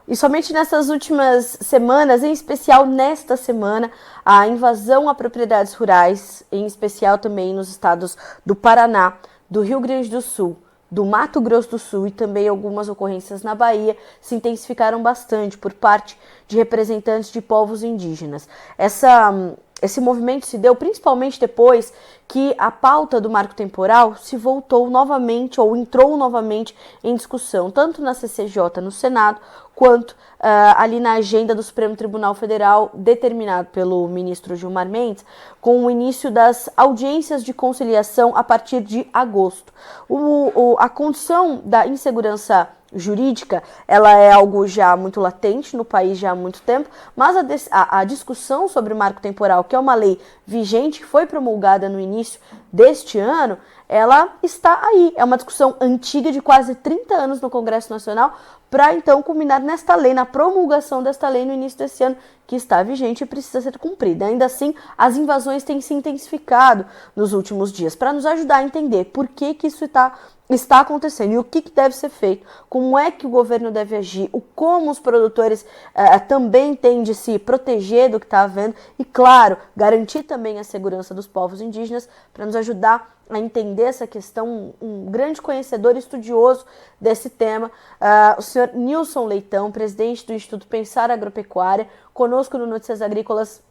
E somente nessas últimas semanas, em especial nesta semana, a invasão a propriedades rurais, em especial também nos estados do Paraná, do Rio Grande do Sul, do Mato Grosso do Sul e também algumas ocorrências na Bahia se intensificaram bastante por parte de representantes de povos indígenas. Esse movimento se deu principalmente depois que a pauta do marco temporal se voltou novamente ou entrou novamente em discussão, tanto na CCJ, no Senado, quanto ali na agenda do Supremo Tribunal Federal, determinado pelo ministro Gilmar Mendes, com o início das audiências de conciliação a partir de agosto. A condição da insegurança jurídica, ela é algo já muito latente no país já há muito tempo, mas a discussão sobre o marco temporal, que é uma lei vigente, que foi promulgada no início deste ano, ela está aí. É uma discussão antiga de quase 30 anos no Congresso Nacional, para então culminar nesta lei, na promulgação desta lei no início desse ano, que está vigente e precisa ser cumprida. Ainda assim, as invasões têm se intensificado nos últimos dias, para nos ajudar a entender por que isso está acontecendo e o que deve ser feito, como é que o governo deve agir, como os produtores também têm de se proteger do que está havendo e, claro, garantir também a segurança dos povos indígenas. Para nos ajudar a entender essa questão, um grande conhecedor e estudioso desse tema, o senhor Nilson Leitão, presidente do Instituto Pensar Agropecuária, conosco no Notícias Agrícolas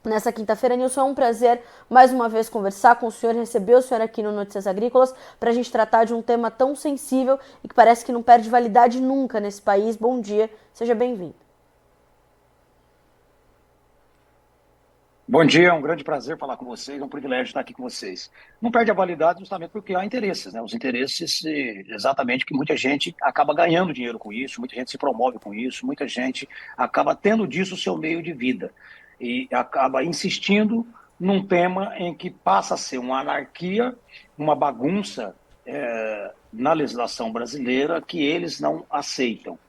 nessa quinta-feira. Nilson, é um prazer mais uma vez conversar com o senhor, receber o senhor aqui no Notícias Agrícolas para a gente tratar de um tema tão sensível e que parece que não perde validade nunca nesse país. Bom dia, seja bem-vindo. Bom dia, é um grande prazer falar com vocês, é um privilégio estar aqui com vocês. Não perde a validade justamente porque há interesses, né? Os interesses, exatamente, que muita gente acaba ganhando dinheiro com isso, muita gente se promove com isso, muita gente acaba tendo disso o seu meio de vida e acaba insistindo num tema em que passa a ser uma anarquia, uma bagunça, na legislação brasileira que eles não aceitam.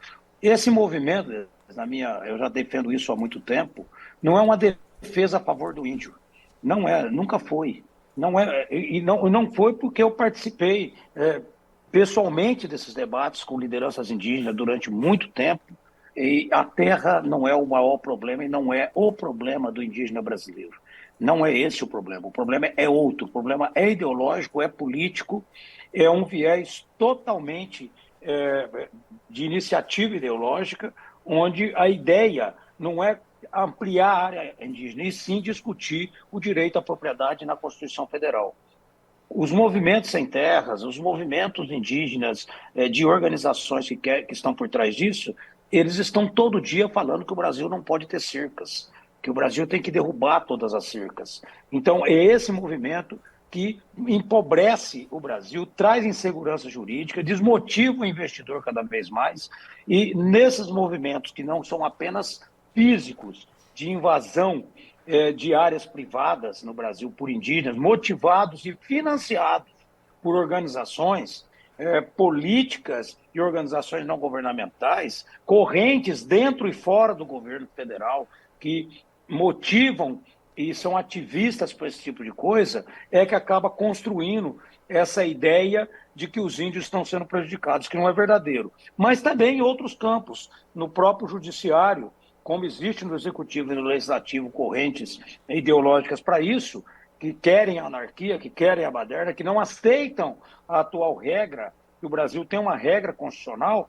Esse movimento, eu já defendo isso há muito tempo, não é uma defesa a favor do índio. Não é, nunca foi. Não é, e não foi porque eu participei pessoalmente desses debates com lideranças indígenas durante muito tempo, e a terra não é o maior problema e não é o problema do indígena brasileiro. Não é esse o problema é outro, o problema é ideológico, é político, é um viés totalmente de iniciativa ideológica, onde a ideia não é ampliar a área indígena, e sim discutir o direito à propriedade na Constituição Federal. Os movimentos sem terras, os movimentos indígenas, de organizações que estão por trás disso, eles estão todo dia falando que o Brasil não pode ter cercas, que o Brasil tem que derrubar todas as cercas. Então, é esse movimento que empobrece o Brasil, traz insegurança jurídica, desmotiva o investidor cada vez mais, e nesses movimentos que não são apenas físicos, de invasão de áreas privadas no Brasil por indígenas, motivados e financiados por organizações políticas e organizações não governamentais, correntes dentro e fora do governo federal, que motivam e são ativistas por esse tipo de coisa, é que acaba construindo essa ideia de que os índios estão sendo prejudicados, que não é verdadeiro. Mas também em outros campos, no próprio judiciário, como existe no executivo e no legislativo correntes ideológicas para isso, que querem a anarquia, que querem a baderna, que não aceitam a atual regra, que o Brasil tem uma regra constitucional.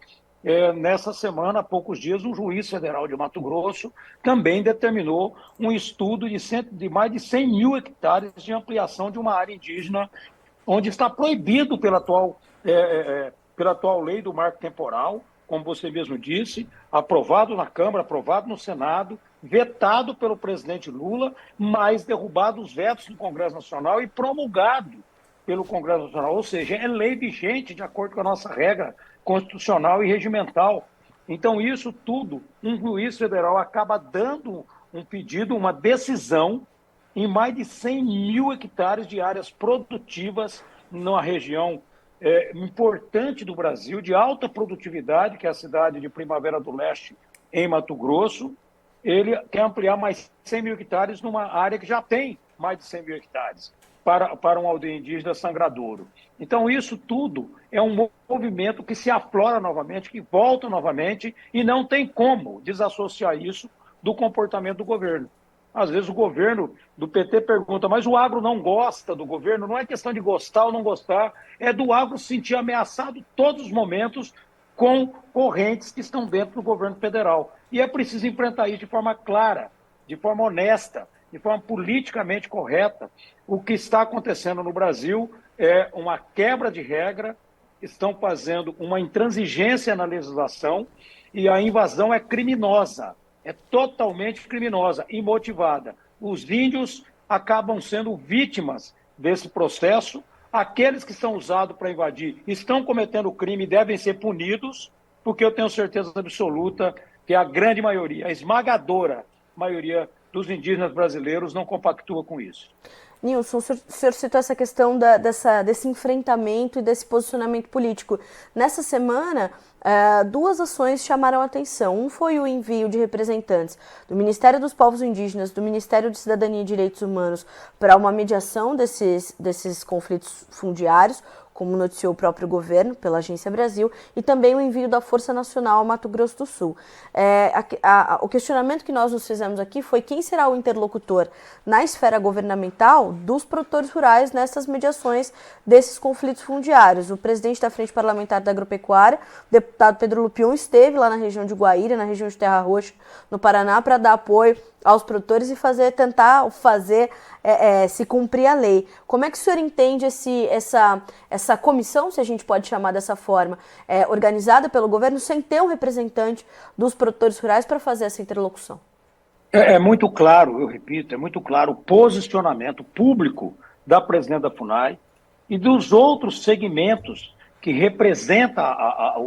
Nessa semana, há poucos dias, um juiz federal de Mato Grosso também determinou um estudo de mais de 100 mil hectares de ampliação de uma área indígena, onde está proibido pela atual lei do marco temporal, como você mesmo disse, aprovado na Câmara, aprovado no Senado, vetado pelo presidente Lula, mas derrubado os vetos do Congresso Nacional e promulgado pelo Congresso Nacional. Ou seja, é lei vigente de acordo com a nossa regra constitucional e regimental. Então, isso tudo, um juiz federal acaba dando um pedido, uma decisão, em mais de 100 mil hectares de áreas produtivas numa região importante do Brasil, de alta produtividade, que é a cidade de Primavera do Leste, em Mato Grosso. Ele quer ampliar mais 100 mil hectares numa área que já tem mais de 100 mil hectares. para uma aldeia indígena sangradouro. Então, isso tudo é um movimento que se aflora novamente, que volta novamente, e não tem como desassociar isso do comportamento do governo. Às vezes o governo do PT pergunta, mas o agro não gosta do governo? Não é questão de gostar ou não gostar, é do agro se sentir ameaçado todos os momentos com correntes que estão dentro do governo federal. E é preciso enfrentar isso de forma clara, de forma honesta, de forma politicamente correta. O que está acontecendo no Brasil é uma quebra de regra, estão fazendo uma intransigência na legislação e a invasão é criminosa, é totalmente criminosa e motivada. Os índios acabam sendo vítimas desse processo, aqueles que são usados para invadir estão cometendo crime e devem ser punidos, porque eu tenho certeza absoluta que a grande maioria, a esmagadora maioria dos indígenas brasileiros não compactua com isso. Nilson, o senhor citou essa questão desse enfrentamento e desse posicionamento político. Nessa semana, duas ações chamaram a atenção. Um foi o envio de representantes do Ministério dos Povos Indígenas, do Ministério de Cidadania e Direitos Humanos, para uma mediação desses conflitos fundiários, como noticiou o próprio governo, pela Agência Brasil, e também o envio da Força Nacional ao Mato Grosso do Sul. O questionamento que nós nos fizemos aqui foi quem será o interlocutor na esfera governamental dos produtores rurais nessas mediações desses conflitos fundiários. O presidente da Frente Parlamentar da Agropecuária, o deputado Pedro Lupion, esteve lá na região de Guaíra, na região de Terra Roxa, no Paraná, para dar apoio aos produtores e tentar fazer se cumprir a lei. Como é que o senhor entende essa comissão, se a gente pode chamar dessa forma, organizada pelo governo, sem ter um representante dos produtores rurais para fazer essa interlocução? É muito claro, eu repito, é muito claro o posicionamento público da presidente da FUNAI e dos outros segmentos que representam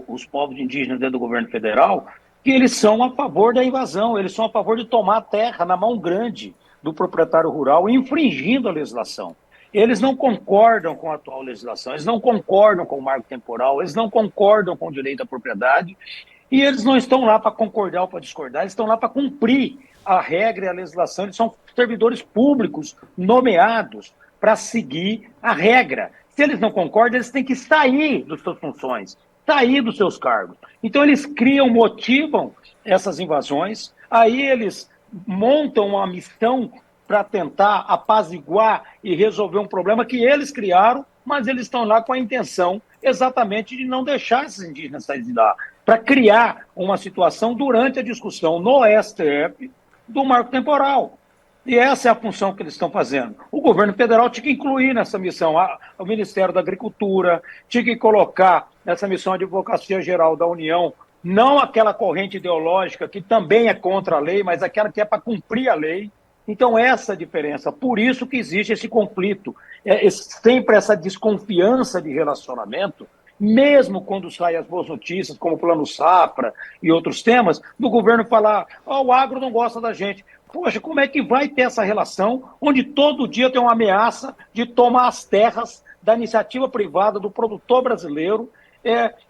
os povos indígenas dentro do governo federal, que eles são a favor da invasão, eles são a favor de tomar a terra na mão grande do proprietário rural, infringindo a legislação. Eles não concordam com a atual legislação, eles não concordam com o marco temporal, eles não concordam com o direito à propriedade, e eles não estão lá para concordar ou para discordar, eles estão lá para cumprir a regra e a legislação, eles são servidores públicos nomeados para seguir a regra. Se eles não concordam, eles têm que sair das suas funções, sair dos seus cargos. Então eles motivam essas invasões, aí eles montam uma missão para tentar apaziguar e resolver um problema que eles criaram, mas eles estão lá com a intenção exatamente de não deixar esses indígenas saírem de lá, para criar uma situação durante a discussão no STF do marco temporal. E essa é a função que eles estão fazendo. O governo federal tinha que incluir nessa missão o Ministério da Agricultura, tinha que colocar nessa missão a Advocacia Geral da União, não aquela corrente ideológica que também é contra a lei, mas aquela que é para cumprir a lei. Então, essa é a diferença. Por isso que existe esse conflito, sempre essa desconfiança de relacionamento, mesmo quando saem as boas notícias, como o Plano Safra e outros temas, do governo falar, o agro não gosta da gente. Poxa, como é que vai ter essa relação onde todo dia tem uma ameaça de tomar as terras da iniciativa privada, do produtor brasileiro,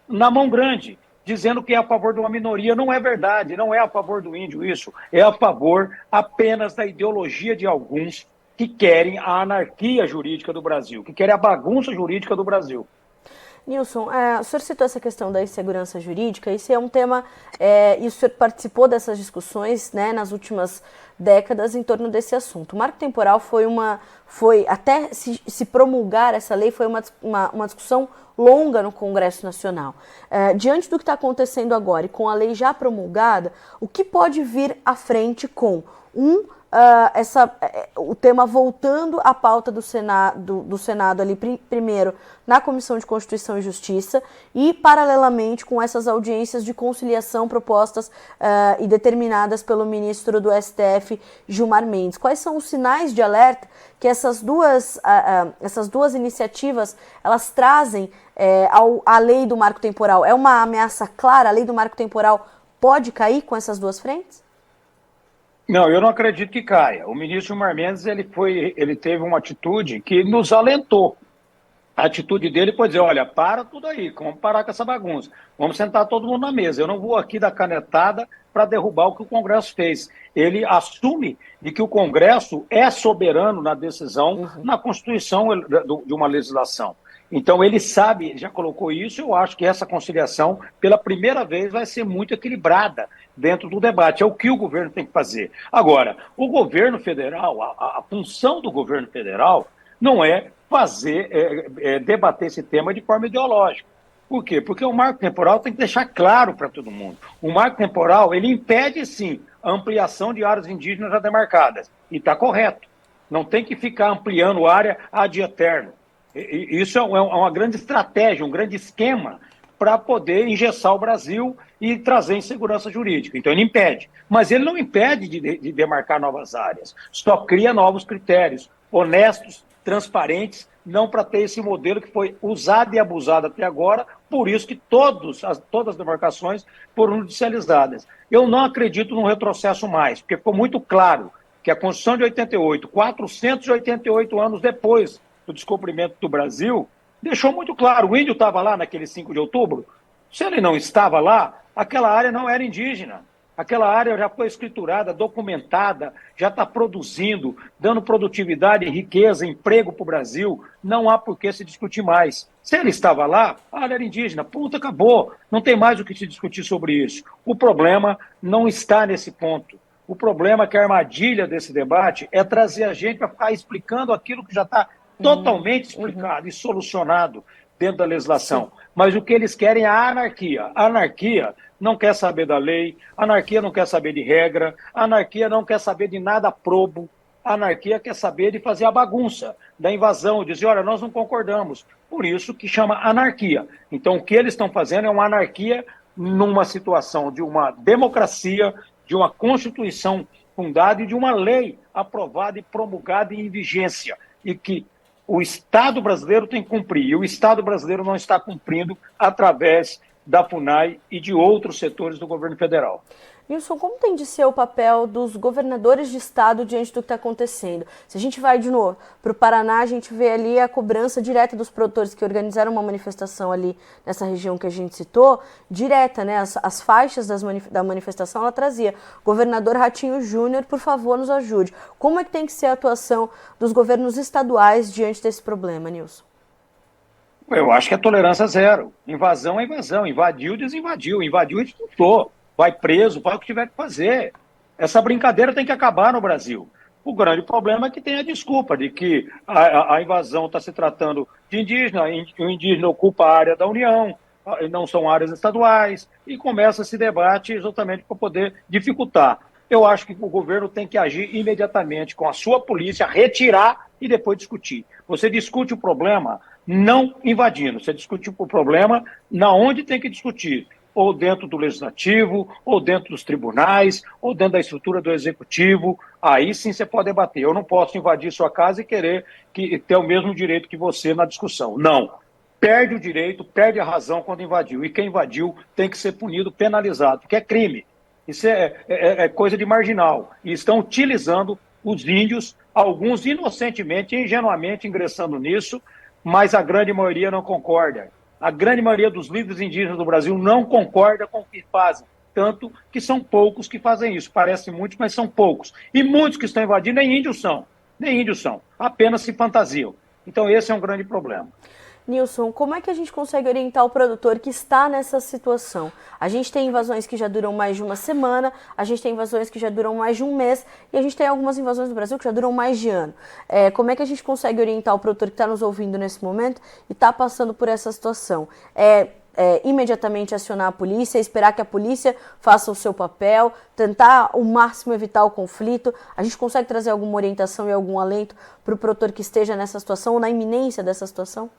na mão grande, dizendo que é a favor de uma minoria? Não é verdade, não é a favor do índio isso, é a favor apenas da ideologia de alguns que querem a anarquia jurídica do Brasil, que querem a bagunça jurídica do Brasil. Nilson, o senhor citou essa questão da insegurança jurídica, isso é um tema, e o senhor participou dessas discussões, né, nas últimas décadas em torno desse assunto. O marco temporal foi até se promulgar essa lei, foi uma discussão longa no Congresso Nacional. Diante do que está acontecendo agora e com a lei já promulgada, o que pode vir à frente com o tema voltando à pauta do Senado ali primeiro na Comissão de Constituição e Justiça e paralelamente com essas audiências de conciliação propostas e determinadas pelo ministro do STF, Gilmar Mendes? Quais são os sinais de alerta que essas duas iniciativas elas trazem à lei do marco temporal? É uma ameaça clara? A lei do marco temporal pode cair com essas duas frentes? Não, eu não acredito que caia. O ministro Gilmar Mendes ele teve uma atitude que nos alentou. A atitude dele foi dizer, olha, para tudo aí, vamos parar com essa bagunça. Vamos sentar todo mundo na mesa. Eu não vou aqui dar canetada para derrubar o que o Congresso fez. Ele assume de que o Congresso é soberano na decisão, na constituição de uma legislação. Então, ele sabe, ele já colocou isso, eu acho que essa conciliação, pela primeira vez, vai ser muito equilibrada dentro do debate. É o que o governo tem que fazer. Agora, o governo federal, a função do governo federal não é debater esse tema de forma ideológica. Por quê? Porque o marco temporal tem que deixar claro para todo mundo. O marco temporal, ele impede, sim, a ampliação de áreas indígenas já demarcadas. E está correto. Não tem que ficar ampliando área ad eterno. Isso é uma grande estratégia, um grande esquema para poder engessar o Brasil e trazer insegurança jurídica. Então, ele impede. Mas ele não impede de demarcar novas áreas. Só cria novos critérios, honestos, transparentes, não para ter esse modelo que foi usado e abusado até agora, por isso que todas as demarcações foram judicializadas. Eu não acredito num retrocesso mais, porque ficou muito claro que a Constituição de 88, 488 anos depois do descobrimento do Brasil, deixou muito claro, o índio estava lá naquele 5 de outubro, se ele não estava lá, aquela área não era indígena. Aquela área já foi escriturada, documentada, já está produzindo, dando produtividade, riqueza, emprego para o Brasil. Não há por que se discutir mais. Se ele estava lá, a área era indígena. Ponto, acabou. Não tem mais o que se discutir sobre isso. O problema não está nesse ponto. O problema é que a armadilha desse debate é trazer a gente para ficar explicando aquilo que já está totalmente explicado e solucionado dentro da legislação. Mas o que eles querem é a anarquia. A anarquia não quer saber da lei, a anarquia não quer saber de regra, a anarquia não quer saber de nada probo, a anarquia quer saber de fazer a bagunça, da invasão, dizer, olha, nós não concordamos. Por isso que chama anarquia. Então, o que eles estão fazendo é uma anarquia numa situação de uma democracia, de uma Constituição fundada e de uma lei aprovada e promulgada e em vigência. E que o Estado brasileiro tem que cumprir, e o Estado brasileiro não está cumprindo através da FUNAI e de outros setores do governo federal. Nilson, como tem de ser o papel dos governadores de estado diante do que está acontecendo? Se a gente vai de novo para o Paraná, a gente vê ali a cobrança direta dos produtores que organizaram uma manifestação ali nessa região que a gente citou, direta, né? As faixas da manifestação, ela trazia: governador Ratinho Júnior, por favor, nos ajude. Como é que tem que ser a atuação dos governos estaduais diante desse problema, Nilson? Eu acho que é tolerância zero. Invasão é invasão. Invadiu, desinvadiu. Invadiu e expulsou. Vai preso, vai o que tiver que fazer. Essa brincadeira tem que acabar no Brasil. O grande problema é que tem a desculpa de que a invasão está se tratando de indígena, o indígena ocupa a área da União, não são áreas estaduais, e começa esse debate exatamente para poder dificultar. Eu acho que o governo tem que agir imediatamente com a sua polícia, retirar e depois discutir. Você discute o problema não invadindo, você discute o problema na onde tem que discutir, ou dentro do legislativo, ou dentro dos tribunais, ou dentro da estrutura do executivo. Aí sim você pode debater. Eu não posso invadir sua casa e querer ter o mesmo direito que você na discussão. Não. Perde o direito, perde a razão quando invadiu. E quem invadiu tem que ser punido, penalizado, porque é crime. Isso é coisa de marginal. E estão utilizando os índios, alguns inocentemente, ingenuamente ingressando nisso, mas a grande maioria não concorda. A grande maioria dos líderes indígenas do Brasil não concorda com o que fazem, tanto que são poucos que fazem isso. Parece muitos, mas são poucos. E muitos que estão invadindo nem índios são, apenas se fantasiam. Então esse é um grande problema. Nilson, como é que a gente consegue orientar o produtor que está nessa situação? A gente tem invasões que já duram mais de uma semana, a gente tem invasões que já duram mais de um mês, e a gente tem algumas invasões no Brasil que já duram mais de ano. Como é que a gente consegue orientar o produtor que está nos ouvindo nesse momento e está passando por essa situação? Imediatamente acionar a polícia, esperar que a polícia faça o seu papel, tentar ao máximo evitar o conflito? A gente consegue trazer alguma orientação e algum alento para o produtor que esteja nessa situação ou na iminência dessa situação?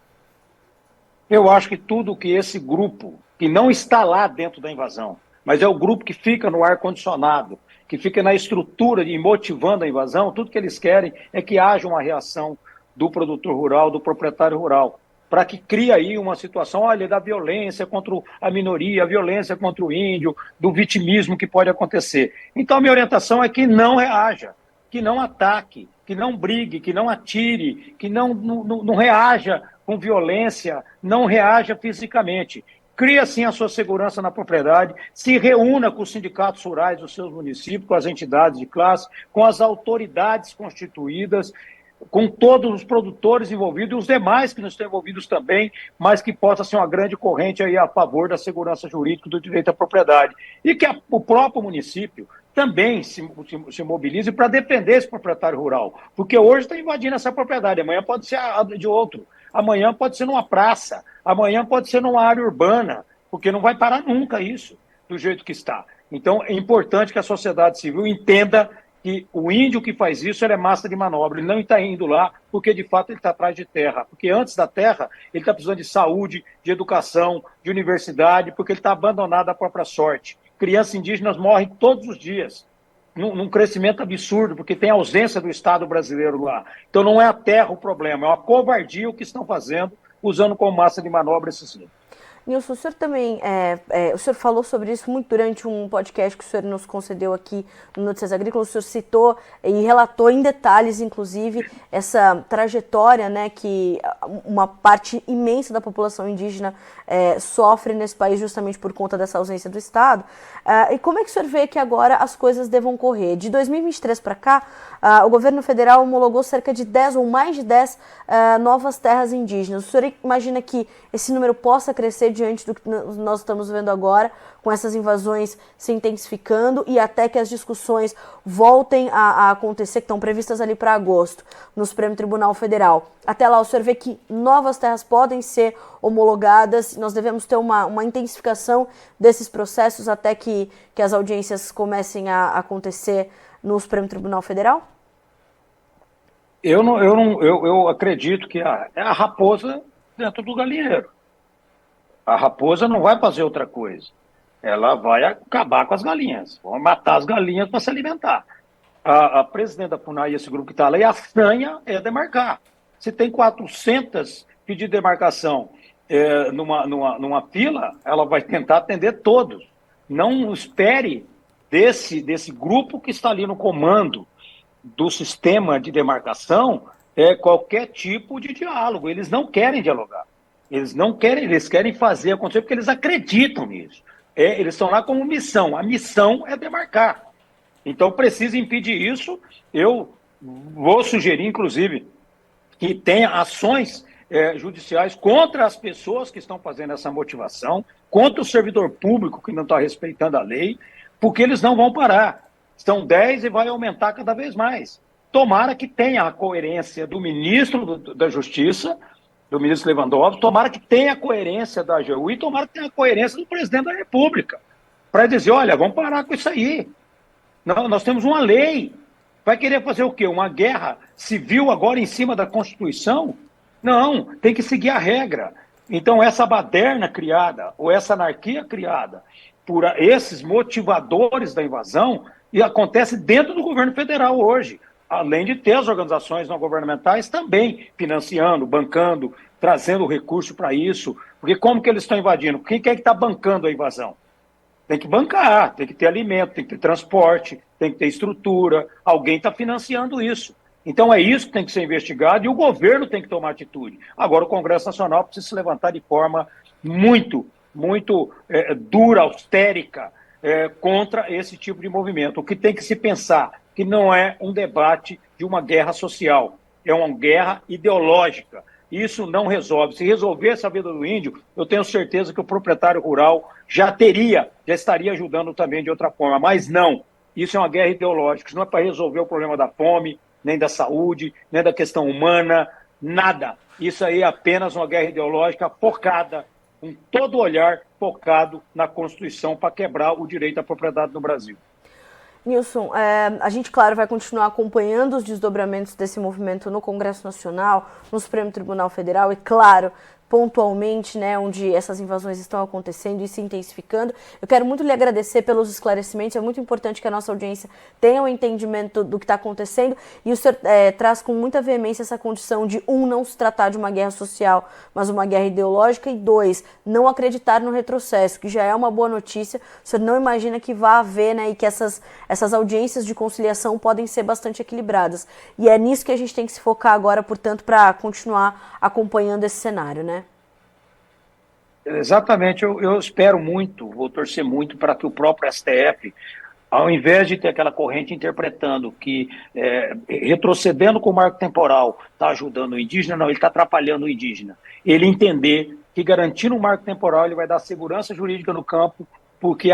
Eu acho que tudo que esse grupo, que não está lá dentro da invasão, mas é o grupo que fica no ar-condicionado, que fica na estrutura e motivando a invasão, tudo que eles querem é que haja uma reação do produtor rural, do proprietário rural, para que crie aí uma situação, olha, da violência contra a minoria, a violência contra o índio, do vitimismo que pode acontecer. Então, a minha orientação é que não reaja, que não ataque, que não brigue, que não atire, que não reaja com violência, não reaja fisicamente. crie assim a sua segurança na propriedade, se reúna com os sindicatos rurais dos seus municípios, com as entidades de classe, com as autoridades constituídas, com todos os produtores envolvidos e os demais que não estão envolvidos também, mas que possa ser uma grande corrente aí a favor da segurança jurídica e do direito à propriedade. E que o próprio município também se mobilize para defender esse proprietário rural, porque hoje está invadindo essa propriedade, amanhã pode ser a de outro, amanhã pode ser numa praça, amanhã pode ser numa área urbana, porque não vai parar nunca isso, do jeito que está. Então é importante que a sociedade civil entenda que o índio que faz isso, ele é massa de manobra, ele não está indo lá porque, de fato, ele está atrás de terra. Porque antes da terra, ele está precisando de saúde, de educação, de universidade, porque ele está abandonado à própria sorte. Crianças indígenas morrem todos os dias, num crescimento absurdo, porque tem ausência do Estado brasileiro lá. Então não é a terra o problema, é uma covardia o que estão fazendo, usando como massa de manobra esses índios. Nilson, o senhor também, o senhor falou sobre isso muito durante um podcast que o senhor nos concedeu aqui no Notícias Agrícolas. O senhor citou e relatou em detalhes, inclusive, essa trajetória, né, que uma parte imensa da população indígena sofre nesse país justamente por conta dessa ausência do Estado. E como é que o senhor vê que agora as coisas devam correr? De 2023 para cá, o governo federal homologou cerca de 10 ou mais de 10 novas terras indígenas. O senhor imagina que esse número possa crescer diante do que nós estamos vendo agora, com essas invasões se intensificando e até que as discussões voltem a acontecer, que estão previstas ali para agosto, no Supremo Tribunal Federal. Até lá, o senhor vê que novas terras podem ser homologadas, nós devemos ter uma intensificação desses processos até que as audiências comecem a acontecer no Supremo Tribunal Federal? Eu acredito que é a raposa dentro do galinheiro. A raposa não vai fazer outra coisa. Ela vai acabar com as galinhas. Vai matar as galinhas para se alimentar. A presidente da FUNAI e esse grupo que está lá, e a sanha é demarcar. Se tem 400 pedidos de demarcação numa fila, ela vai tentar atender todos. Não espere desse grupo que está ali no comando do sistema de demarcação qualquer tipo de diálogo. Eles não querem dialogar. Eles querem fazer acontecer porque eles acreditam nisso. Eles estão lá como missão. A missão é demarcar. Então precisa impedir isso. Eu vou sugerir, inclusive, que tenha ações judiciais contra as pessoas que estão fazendo essa motivação, contra o servidor público que não está respeitando a lei, porque eles não vão parar. São 10 e vai aumentar cada vez mais. Tomara que tenha a coerência do ministro da Justiça, do ministro Lewandowski, tomara que tenha a coerência da AGU e tomara que tenha a coerência do presidente da República, para dizer, olha, vamos parar com isso aí. Nós temos uma lei. Vai querer fazer o quê? Uma guerra civil agora em cima da Constituição? Não, tem que seguir a regra. Então essa baderna criada, ou essa anarquia criada por esses motivadores da invasão, e acontece dentro do governo federal hoje. Além de ter as organizações não governamentais também financiando, bancando, trazendo recurso para isso. Porque como que eles estão invadindo? Quem é que está bancando a invasão? Tem que bancar, tem que ter alimento, tem que ter transporte, tem que ter estrutura. Alguém está financiando isso. Então é isso que tem que ser investigado e o governo tem que tomar atitude. Agora o Congresso Nacional precisa se levantar de forma muito dura, austérica, contra esse tipo de movimento. O que tem que se pensar que não é um debate de uma guerra social, é uma guerra ideológica. Isso não resolve. Se resolvesse a vida do índio, eu tenho certeza que o proprietário rural já estaria ajudando também de outra forma, mas não. Isso é uma guerra ideológica, isso não é para resolver o problema da fome, nem da saúde, nem da questão humana, nada. Isso aí é apenas uma guerra ideológica focada, com todo o olhar focado na Constituição para quebrar o direito à propriedade no Brasil. Nilson, a gente, claro, vai continuar acompanhando os desdobramentos desse movimento no Congresso Nacional, no Supremo Tribunal Federal e, claro, pontualmente, né, onde essas invasões estão acontecendo e se intensificando. Eu quero muito lhe agradecer pelos esclarecimentos, é muito importante que a nossa audiência tenha um entendimento do que está acontecendo e o senhor traz com muita veemência essa condição de, não se tratar de uma guerra social, mas uma guerra ideológica e, 2, não acreditar no retrocesso, que já é uma boa notícia. O senhor não imagina que vá haver, né, e que essas audiências de conciliação podem ser bastante equilibradas. E é nisso que a gente tem que se focar agora, portanto, para continuar acompanhando esse cenário, né? Exatamente, eu espero muito, vou torcer muito para que o próprio STF, ao invés de ter aquela corrente interpretando que retrocedendo com o marco temporal está ajudando o indígena, não, ele está atrapalhando o indígena. Ele entender que garantindo o marco temporal ele vai dar segurança jurídica no campo, porque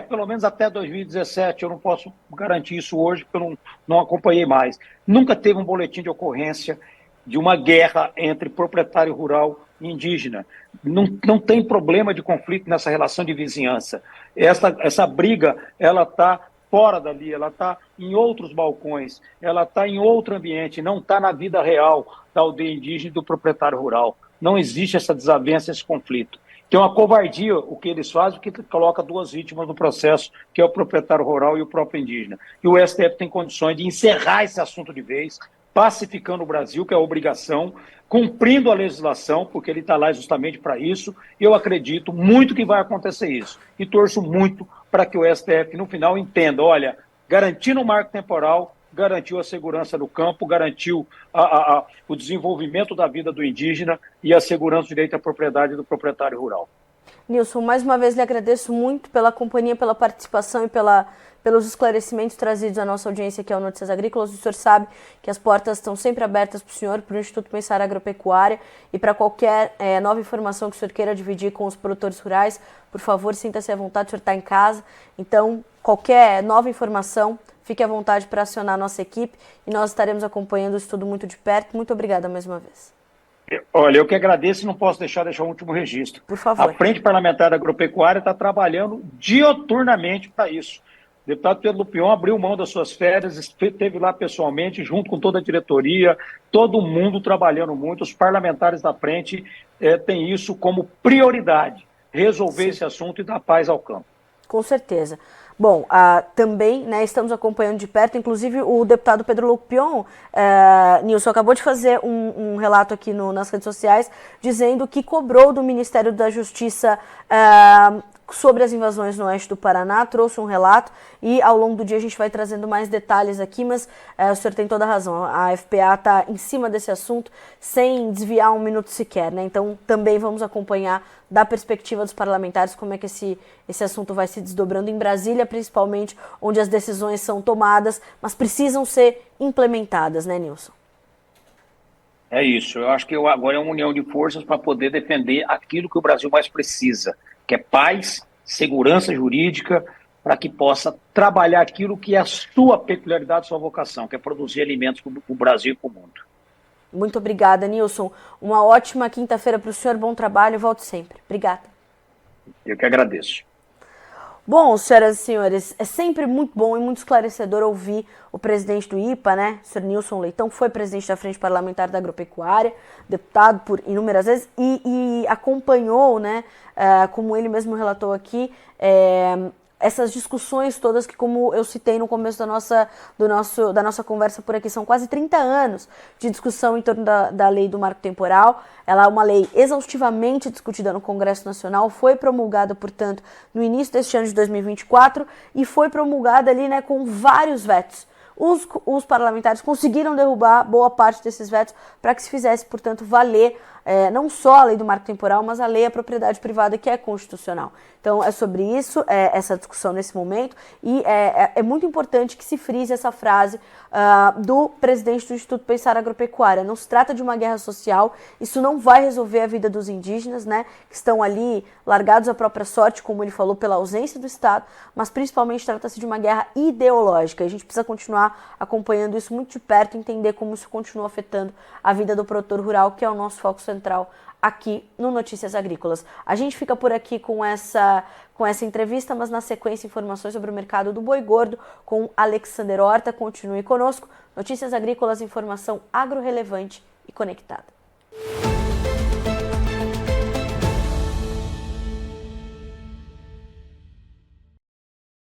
pelo menos até 2017, eu não posso garantir isso hoje, porque eu não acompanhei mais. Nunca teve um boletim de ocorrência de uma guerra entre proprietário rural e indígena. Não tem problema de conflito nessa relação de vizinhança. Essa briga, ela está fora dali, ela está em outros balcões, ela está em outro ambiente, não está na vida real da aldeia indígena e do proprietário rural. Não existe essa desavença, esse conflito. Que é uma covardia o que eles fazem, porque coloca duas vítimas no processo, que é o proprietário rural e o próprio indígena. E o STF tem condições de encerrar esse assunto de vez, pacificando o Brasil, que é a obrigação, cumprindo a legislação, porque ele está lá justamente para isso. Eu acredito muito que vai acontecer isso. E torço muito para que o STF, no final, entenda, olha, garantindo o marco temporal, garantiu a segurança do campo, garantiu o desenvolvimento da vida do indígena e a segurança do direito à propriedade do proprietário rural. Nilson, mais uma vez lhe agradeço muito pela companhia, pela participação e pelos esclarecimentos trazidos à nossa audiência aqui ao Notícias Agrícolas. O senhor sabe que as portas estão sempre abertas para o senhor, para o Instituto Pensar Agropecuária e para qualquer nova informação que o senhor queira dividir com os produtores rurais. Por favor, sinta-se à vontade, o senhor está em casa. Então, qualquer nova informação, fique à vontade para acionar a nossa equipe e nós estaremos acompanhando isso tudo muito de perto. Muito obrigada mais uma vez. Olha, eu que agradeço e não posso deixar o último registro. Por favor. A Frente Parlamentar da Agropecuária está trabalhando dioturnamente para isso. O deputado Pedro Lupion abriu mão das suas férias, esteve lá pessoalmente, junto com toda a diretoria, todo mundo trabalhando muito. Os parlamentares da frente têm isso como prioridade, resolver Sim. esse assunto e dar paz ao campo. Com certeza. Bom, também estamos acompanhando de perto, inclusive o deputado Pedro Lupion, Nilson, acabou de fazer um relato aqui nas redes sociais, dizendo que cobrou do Ministério da Justiça sobre as invasões no oeste do Paraná, trouxe um relato e ao longo do dia a gente vai trazendo mais detalhes aqui, mas o senhor tem toda a razão, a FPA está em cima desse assunto sem desviar um minuto sequer, né? Então também vamos acompanhar da perspectiva dos parlamentares como é que esse assunto vai se desdobrando em Brasília, principalmente onde as decisões são tomadas, mas precisam ser implementadas, né, Nilson? É isso, eu acho que agora é uma união de forças para poder defender aquilo que o Brasil mais precisa, que é paz, segurança jurídica, para que possa trabalhar aquilo que é a sua peculiaridade, sua vocação, que é produzir alimentos para o Brasil e para o mundo. Muito obrigada, Nilson. Uma ótima quinta-feira para o senhor, bom trabalho e volte sempre. Obrigada. Eu que agradeço. Bom, senhoras e senhores, é sempre muito bom e muito esclarecedor ouvir o presidente do IPA, né, o senhor Nilson Leitão, que foi presidente da Frente Parlamentar da Agropecuária, deputado por inúmeras vezes e acompanhou, né, como ele mesmo relatou aqui, essas discussões todas que, como eu citei no começo da nossa conversa por aqui, são quase 30 anos de discussão em torno da lei do marco temporal. Ela é uma lei exaustivamente discutida no Congresso Nacional, foi promulgada, portanto, no início deste ano de 2024 e foi promulgada ali, né, com vários vetos. Os parlamentares conseguiram derrubar boa parte desses vetos para que se fizesse, portanto, valer não só a lei do marco temporal, mas a lei à propriedade privada, que é constitucional. Então, é sobre isso, essa discussão nesse momento, e é muito importante que se frise essa frase do presidente do Instituto Pensar Agropecuária. Não se trata de uma guerra social, isso não vai resolver a vida dos indígenas, né, que estão ali largados à própria sorte, como ele falou, pela ausência do Estado, mas principalmente trata-se de uma guerra ideológica. A gente precisa continuar acompanhando isso muito de perto, entender como isso continua afetando a vida do produtor rural, que é o nosso foco central aqui no Notícias Agrícolas. A gente fica por aqui com essa entrevista, mas na sequência informações sobre o mercado do boi gordo com Alexander Horta. Continue conosco. Notícias Agrícolas, informação agro-relevante e conectada.